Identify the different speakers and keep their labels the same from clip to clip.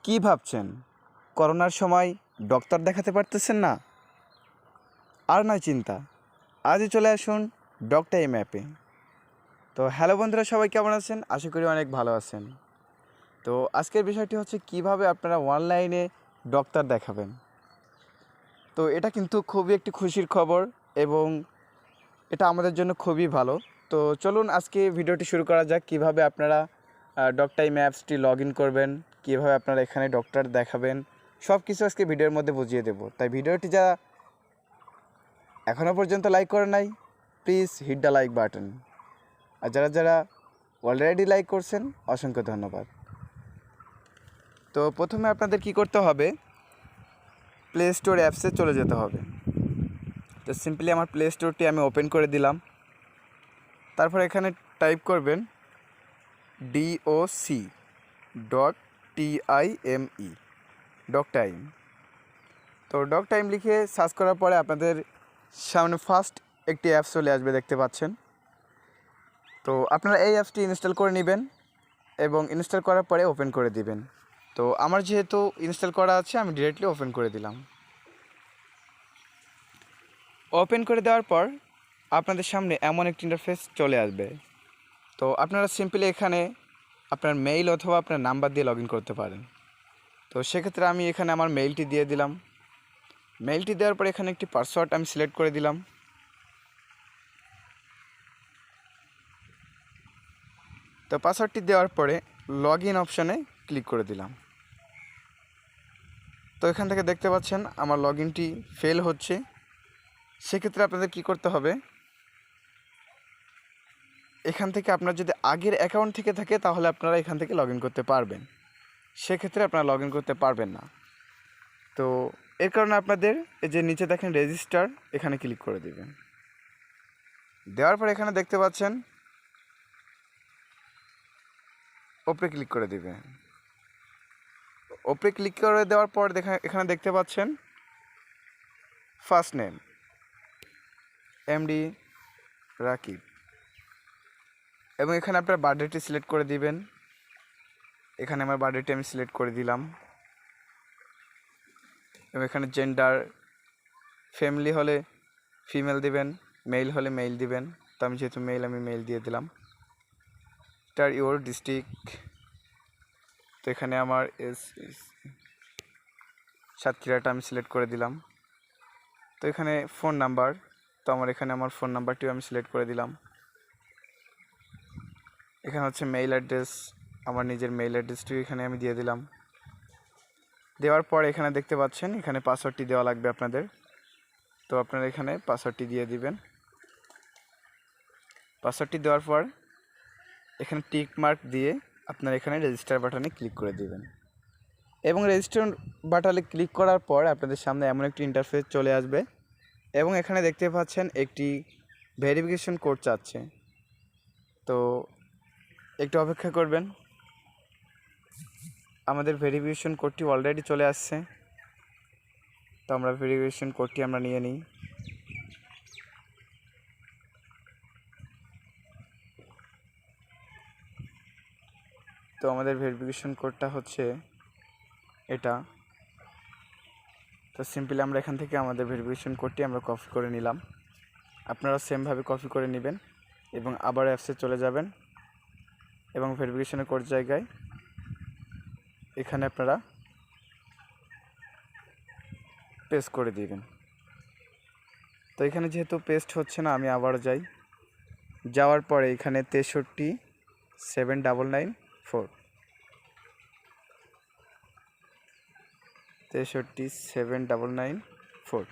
Speaker 1: কি ভাবছেন? করোনার সময় ডক্টর দেখাতে পারতেছেন না? আর নয় চিন্তা, আজই চলে আসুন ডক্টাইম অ্যাপে। তো হ্যালো বন্ধুরা, সবাই কেমন আছেন? আশা করি অনেক ভালো আছেন। তো আজকের বিষয়টি হচ্ছে কিভাবে আপনারা অনলাইনে ডক্টর দেখাবেন। তো এটা কিন্তু খুবই একটি খুশির খবর এবং এটা আমাদের জন্য খুবই ভালো। তো চলুন আজকে ভিডিওটি শুরু করা যাক। কিভাবে আপনারা ডক্টাইম অ্যাপসটি লগ ইন করবেন, কীভাবে আপনারা এখানে ডক্টর দেখাবেন, সব কিছু আজকে ভিডিওর মধ্যে বুঝিয়ে দেব। তাই ভিডিওটি যারা এখনও পর্যন্ত লাইক করে নাই, please hit the like button. আর যারা যারা অলরেডি লাইক করছেন, অসংখ্য ধন্যবাদ। তো প্রথমে আপনাদের কি করতে হবে, প্লে স্টোর অ্যাপসে চলে যেতে হবে। তো সিম্পলি আমার প্লে স্টোরটি আমি ওপেন করে দিলাম। তারপর এখানে টাইপ করবেন doc.time ডকটাইম। তো ডকটাইম লিখে সার্চ করার পরে আপনাদের সামনে ফার্স্ট একটি অ্যাপস চলে আসবে, দেখতে পাচ্ছেন। তো আপনারা এই অ্যাপসটি ইনস্টল করে নেবেন এবং ইনস্টল করার পরে ওপেন করে দিবেন। তো আমার যেহেতু ইনস্টল করা আছে, আমি ডিরেক্টলি ওপেন করে দিলাম। ওপেন করে দেওয়ার পর আপনাদের সামনে এমন একটি ইন্টারফেস চলে আসবে। তো আপনারা সিম্পলি এখানে আপনার মেইল অথবা আপনার নাম্বার দিয়ে লগ ইন করতে পারেন। তো সেক্ষেত্রে আমি এখানে আমার মেইলটি দিয়ে দিলাম। মেইলটি দেওয়ার পর এখানে একটি পাসওয়ার্ড আমি সিলেক্ট করে দিলাম। তো পাসওয়ার্ডটি দেওয়ার পরে লগ ইন অপশানে ক্লিক করে দিলাম। তো এখান থেকে দেখতে পাচ্ছেন আমার লগ ইনটি ফেল হচ্ছে। সেক্ষেত্রে আপনাদের কি করতে হবে, এখান থেকে আপনার যদি আগের অ্যাকাউন্ট থেকে থাকে তাহলে আপনারা এখান থেকে লগ ইন করতে পারবেন, সেক্ষেত্রে আপনারা লগ ইন করতে পারবেন না। তো এর কারণে আপনাদের এই যে নিচে দেখেন রেজিস্টার, এখানে ক্লিক করে দেবেন। দেওয়ার পর এখানে দেখতে পাচ্ছেন ওপরে ক্লিক করে দেবেন। ওপরে ক্লিক করে দেওয়ার পর এখানে দেখতে পাচ্ছেন ফার্স্ট নেম এমডি রাকিব, এবং এখানে আপনার বার্থডেটি সিলেক্ট করে দিবেন। এখানে আমার বার্থডেটি আমি সিলেক্ট করে দিলাম। এবং এখানে জেন্ডার, ফ্যামিলি হলে ফিমেল দিবেন, মেল হলে মেল দিবেন। তো আমি যেহেতু মেল, আমি মেল দিয়ে দিলাম। তার ইউর ডিস্ট্রিক্ট, তো এখানে আমার সাতক্ষীরাটা আমি সিলেক্ট করে দিলাম। তো এখানে ফোন নাম্বার, তো এখানে আমার ফোন নাম্বারটিও আমি সিলেক্ট করে দিলাম। এখানে হচ্ছে মেইল অ্যাড্রেস, আমার নিজের মেইল অ্যাড্রেসটিও এখানে আমি দিয়ে দিলাম। দেওয়ার পর এখানে দেখতে পাচ্ছেন এখানে পাসওয়ার্ডটি দেওয়া লাগবে আপনাদের। তো আপনারা এখানে পাসওয়ার্ডটি দিয়ে দিবেন। পাসওয়ার্ডটি দেওয়ার পর এখানে টিক মার্ক দিয়ে আপনারা এখানে রেজিস্টার বাটনে ক্লিক করে দিবেন। এবং রেজিস্টার বাটনে ক্লিক করার পর আপনাদের সামনে এমন একটি ইন্টারফেস চলে আসবে এবং এখানে দেখতে পাচ্ছেন একটি ভেরিফিকেশন কোড চাচ্ছে। তো একটু অপেক্ষা করবেন, আমাদের ভেরিফিকেশন কোডটি অলরেডি চলে আসছে। তো আমরা ভেরিফিকেশন কোডটি আমরা নিয়ে নিই। তো আমাদের ভেরিফিকেশন কোডটা হচ্ছে এটা। তো সিম্পলি আমরা এখান থেকে আমাদের ভেরিফিকেশন কোডটি আমরা কপি করে নিলাম। আপনারা সেমভাবে কপি করে নেবেন এবং আবার অ্যাপসে চলে যাবেন এবং ভেরিফিকেশনের কোড জায়গায় এখানে আপনারা পেস্ট করে দিবেন। তো এখানে যেহেতু পেস্ট হচ্ছে না, আমি আবারও যাই। যাওয়ার পরে এখানে 637994 637994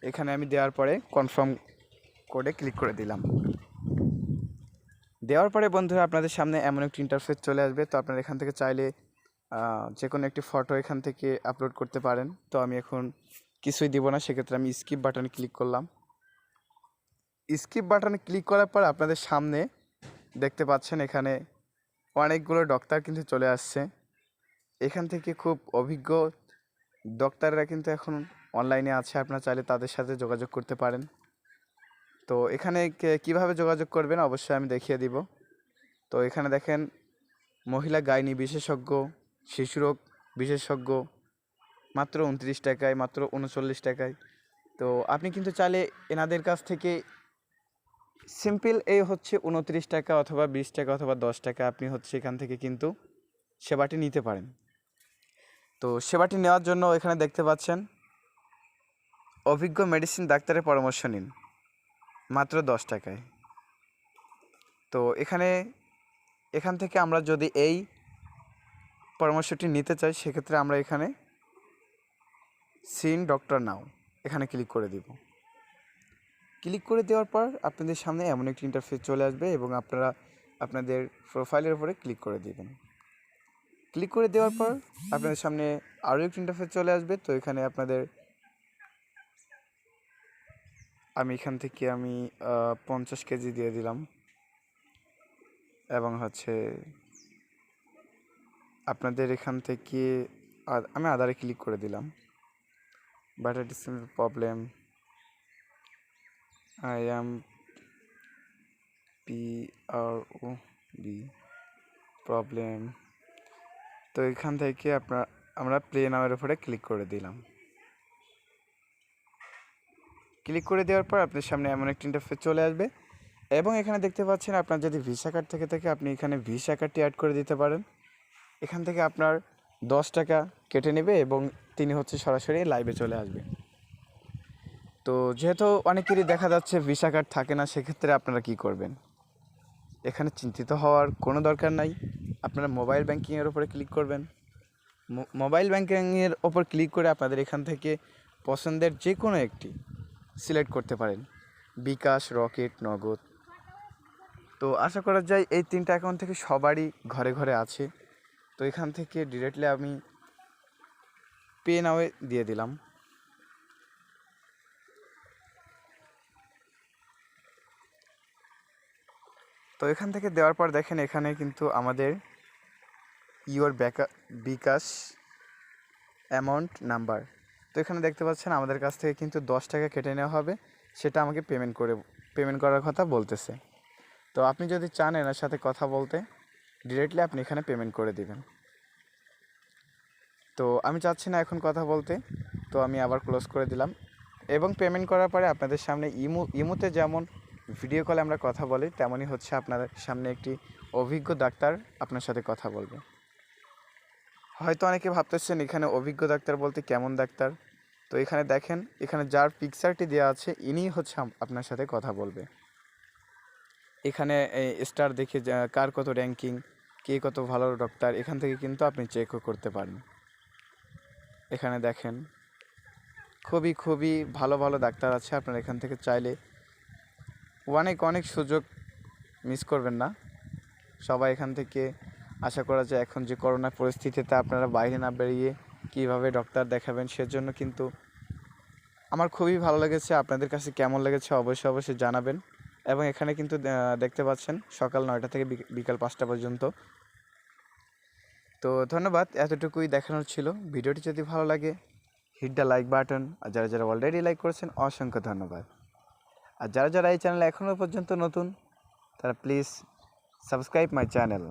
Speaker 1: এখানে আমি দেওয়ার পরে কনফার্ম কোডে ক্লিক করে দিলাম। দেওয়ার পরে বন্ধুরা আপনাদের সামনে এমন একটি ইন্টারফেস চলে আসবে। তো আপনারা এখান থেকে চাইলে যে কোনো একটি ফটো এখান থেকে আপলোড করতে পারেন। তো আমি এখন কিছুই দিব না, সেক্ষেত্রে আমি স্কিপ বাটনে ক্লিক করলাম। স্কিপ বাটনে ক্লিক করার পর আপনাদের সামনে দেখতে পাচ্ছেন এখানে অনেকগুলো ডক্টর কিন্তু চলে আসছে। এখান থেকে খুব অভিজ্ঞ ডক্টররা কিন্তু এখন অনলাইনে আছে, আপনারা চাইলে তাদের সাথে যোগাযোগ করতে পারেন। তো এখানে কিভাবে যোগাযোগ করবেন অবশ্যই আমি দেখিয়ে দিব। তো এখানে দেখেন মহিলা গাইনি বিশেষজ্ঞ, শিশুরোগ বিশেষজ্ঞ মাত্র 29 টাকায়, মাত্র 39 টাকায়। তো আপনি কিন্তু চাইলে এনাদের কাছ থেকে সিম্পল এই হচ্ছে 29 টাকা অথবা 20 টাকা অথবা 10 টাকা আপনি হচ্ছে এখান থেকে কিন্তু সেবাটি নিতে পারেন। তো সেবাটি নেওয়ার জন্য এখানে দেখতে পাচ্ছেন অভিজ্ঞ মেডিসিন ডাক্তারের পরামর্শ নিন মাত্র 10 টাকায়। তো এখান থেকে আমরা যদি এই পরামর্শটি নিতে চাই সেক্ষেত্রে আমরা এখানে সিন ডক্টর নাও এখানে ক্লিক করে দিব। ক্লিক করে দেওয়ার পর আপনাদের সামনে এমন একটি ইন্টারফেস চলে আসবে এবং আপনারা আপনাদের প্রোফাইলের উপরে ক্লিক করে দিবেন। ক্লিক করে দেওয়ার পর আপনাদের সামনে আরও একটি ইন্টারফেস চলে আসবে। তো এখানে আমি এখান থেকে 50 কেজি দিয়ে দিলাম এবং হচ্ছে আপনাদের এখান থেকে আমি আদারে ক্লিক করে দিলাম। But it is problem I am PROB problem. তো এখান থেকে আমরা প্লে নামের উপরে ক্লিক করে দিলাম। ক্লিক করে দেওয়ার পর আপনার সামনে এমন একটি ইন্টারফেস চলে আসবে এবং এখানে দেখতে পাচ্ছেন আপনার যদি ভিসা কার্ড থেকে থাকে আপনি এখানে ভিসা কার্ডটি অ্যাড করে দিতে পারেন। এখান থেকে আপনার 10 টাকা কেটে নেবে এবং তিনি হচ্ছে সরাসরি লাইভে চলে আসবে। তো যেহেতু অনেকেরই দেখা যাচ্ছে ভিসা কার্ড থাকে না, সেক্ষেত্রে আপনারা কি করবেন? এখানে চিন্তিত হওয়ার কোনো দরকার নাই। আপনারা মোবাইল ব্যাংকিংয়ের উপরে ক্লিক করবেন। মোবাইল ব্যাংকিংয়ের ওপর ক্লিক করে আপনাদের এখান থেকে পছন্দের যে কোনো একটি সিলেক্ট করতে পারেন, বিকাশ, রকেট, নগদ। তো আশা করা যায় এই 3টা অ্যাকাউন্ট থেকে সবারই ঘরে ঘরে আছে। তো এখান থেকে ডিরেক্টলি আমি পে নাওয়ে দিয়ে দিলাম। তো এখান থেকে দেওয়ার পর দেখেন এখানে কিন্তু আমাদের বিকাশ অ্যামাউন্ট নাম্বার। তো এখানে দেখতে পাচ্ছেন আমাদের কাছ থেকে কিন্তু 10 টাকা কেটে নেওয়া হবে, সেটা আমাকে পেমেন্ট করার কথা বলতেছে। তো আপনি যদি চান এনার সাথে কথা বলতে ডিরেক্টলি আপনি এখানে পেমেন্ট করে দিবেন। তো আমি চাচ্ছি না এখন কথা বলতে, তো আমি আবার ক্লোজ করে দিলাম এবং পেমেন্ট করার পরে আপনাদের সামনে ইমোতে যেমন ভিডিও কলে আমরা কথা বলি তেমনই হচ্ছে আপনাদের সামনে একটি অভিজ্ঞ ডাক্তার আপনার সাথে কথা বলবে। হয়তো অনেকে ভাবতেছেন এখানে অভিজ্ঞ ডাক্তার বলতে কেমন ডাক্তার। তো এখানে দেখেন এখানে যার পিকচারটি দেওয়া আছে ইনিই হচ্ছে আপনার সাথে কথা বলবে। এখানে স্টার দেখে কার কত র্যাঙ্কিং, কে কত ভালো ডাক্তার এখান থেকে কিন্তু আপনি চেকও করতে পারেন। এখানে দেখেন খুবই ভালো ভালো ডাক্তার আছে। আপনারা এখান থেকে চাইলে অনেক সুযোগ মিস করবেন না। সবাই এখান থেকে আশা করা যায় এখন যে করোনা পরিস্থিতিতে আপনারা বাইরে না বেরিয়ে কীভাবে ডক্টর দেখাবেন সেজন্য কিন্তু আমার খুবই ভালো লেগেছে। আপনাদের কাছে কেমন লেগেছে অবশ্যই জানাবেন। এবং এখানে কিন্তু দেখতে পাচ্ছেন সকাল 9টা থেকে বিকাল 5টা পর্যন্ত। তো ধন্যবাদ, এতটুকুই দেখানোর ছিল। ভিডিওটি যদি ভালো লাগে হিট দ্য লাইক বাটন, আর যারা অলরেডি লাইক করেছেন অসংখ্য ধন্যবাদ। আর যারা এই চ্যানেলে এখনও পর্যন্ত নতুন তারা প্লিজ সাবস্ক্রাইব মাই চ্যানেল।